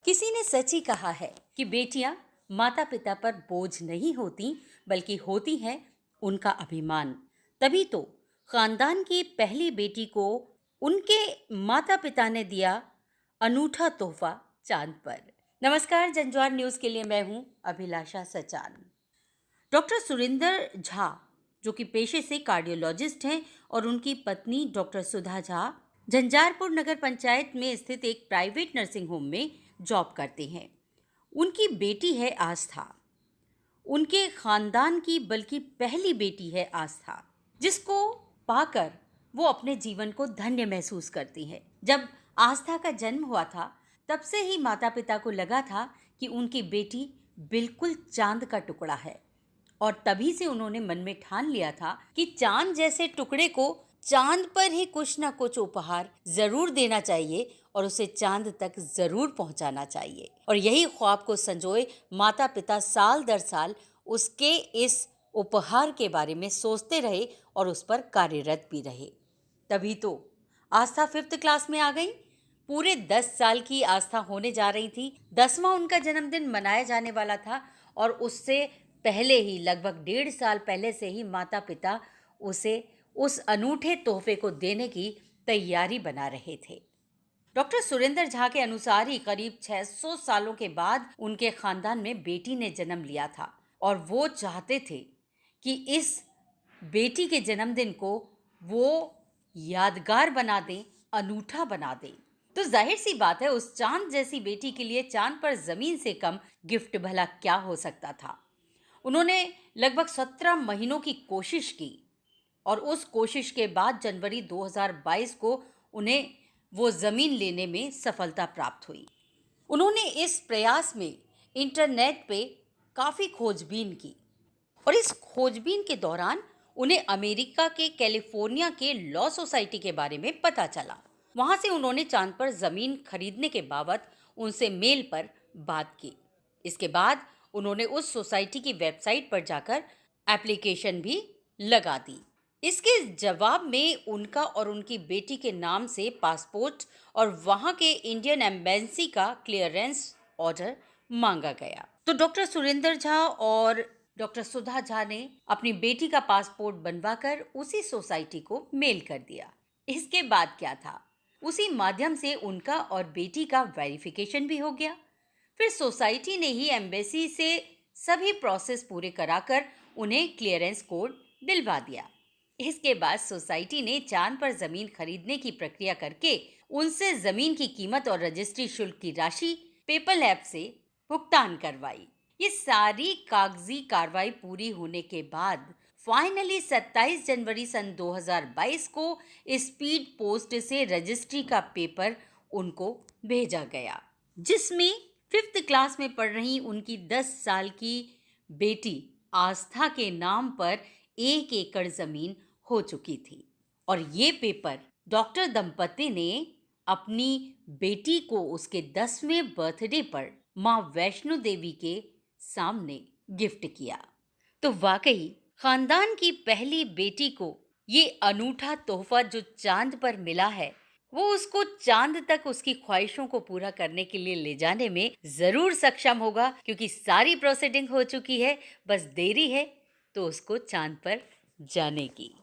किसी ने सच ही कहा है कि बेटियां माता पिता पर बोझ नहीं होती बल्कि होती हैं उनका अभिमान। तभी तो खानदान की पहली बेटी को उनके माता पिता ने दिया अनूठा तोहफा चांद पर। नमस्कार, जंजवार न्यूज़ के लिए मैं हूं अभिलाषा सचान। डॉक्टर सुरेंद्र झा, जो कि पेशे से कार्डियोलॉजिस्ट हैं, और उनकी पत्नी डॉक्टर सुधा झा झंझारपुर नगर पंचायत में स्थित एक प्राइवेट नर्सिंग होम में जॉब करते हैं। उनकी बेटी है आस्था, उनके खानदान की बल्कि पहली बेटी है आस्था, जिसको पाकर वो अपने जीवन को धन्य महसूस करती हैं। जब आस्था का जन्म हुआ था तब से ही माता पिता को लगा था कि उनकी बेटी बिल्कुल चांद का टुकड़ा है, और तभी से उन्होंने मन में ठान लिया था कि चांद जैसे टुकड़े को चांद पर ही कुछ ना कुछ उपहार जरूर देना चाहिए और उसे चांद तक जरूर पहुंचाना चाहिए। और यही ख्वाब को संजोए माता पिता साल दर साल उसके इस उपहार के बारे में सोचते रहे और उस पर कार्यरत भी रहे। तभी तो आस्था 5th क्लास में आ गई। पूरे 10 साल की आस्था होने जा रही थी। 10वां उनका जन्मदिन मनाया जाने वाला था, और उससे पहले ही लगभग 1.5 साल पहले से ही माता पिता उसे उस अनूठे तोहफे को देने की तैयारी बना रहे थे। डॉक्टर सुरेंद्र झा के अनुसार ही करीब 600 सालों के बाद उनके खानदान में बेटी ने जन्म लिया था, और वो चाहते थे कि इस बेटी के जन्मदिन को वो यादगार बना दें, अनूठा बना दें। तो जाहिर सी बात है, उस चांद जैसी बेटी के लिए चांद पर जमीन से कम गिफ्ट भला क्या हो सकता था। उन्होंने लगभग 17 महीनों की कोशिश की, और उस कोशिश के बाद जनवरी 2022 को उन्हें वो ज़मीन लेने में सफलता प्राप्त हुई। उन्होंने इस प्रयास में इंटरनेट पे काफ़ी खोजबीन की, और इस खोजबीन के दौरान उन्हें अमेरिका के कैलिफोर्निया के लॉ सोसाइटी के बारे में पता चला। वहाँ से उन्होंने चांद पर ज़मीन खरीदने के बाबत उनसे मेल पर बात की। इसके बाद उन्होंने उस सोसाइटी की वेबसाइट पर जाकर एप्लीकेशन भी लगा दी। इसके जवाब में उनका और उनकी बेटी के नाम से पासपोर्ट और वहां के इंडियन एम्बेसी का क्लियरेंस ऑर्डर मांगा गया। तो डॉक्टर सुरेंद्र झा और डॉक्टर सुधा झा ने अपनी बेटी का पासपोर्ट बनवाकर उसी सोसाइटी को मेल कर दिया। इसके बाद क्या था, उसी माध्यम से उनका और बेटी का वेरिफिकेशन भी हो गया। फिर सोसाइटी ने ही एम्बेसी से सभी प्रोसेस पूरे कराकर उन्हें क्लियरेंस कोड दिलवा दिया। इसके बाद सोसाइटी ने चांद पर जमीन खरीदने की प्रक्रिया करके उनसे जमीन की कीमत और रजिस्ट्री शुल्क की राशि पेपल ऐप से भुगतान करवाई। ये सारी कागजी कार्रवाई पूरी होने के बाद फाइनली 27 जनवरी सन 2022 को स्पीड पोस्ट से रजिस्ट्री का पेपर उनको भेजा गया, जिसमें 5th क्लास में पढ़ रही उनकी 10 साल की बेटी आस्था के नाम पर 1 एकड़ जमीन हो चुकी थी। और ये पेपर डॉक्टर दंपति ने अपनी बेटी को उसके 10वें बर्थडे पर माँ वैष्णो देवी के सामने गिफ्ट किया। तो वाकई खानदान की पहली बेटी को ये अनूठा तोहफा जो चांद पर मिला है, वो उसको चांद तक उसकी ख्वाहिशों को पूरा करने के लिए ले जाने में जरूर सक्षम होगा, क्योंकि सारी प्रोसीडिंग हो चुकी है। बस देरी है तो उसको चांद पर जाने की।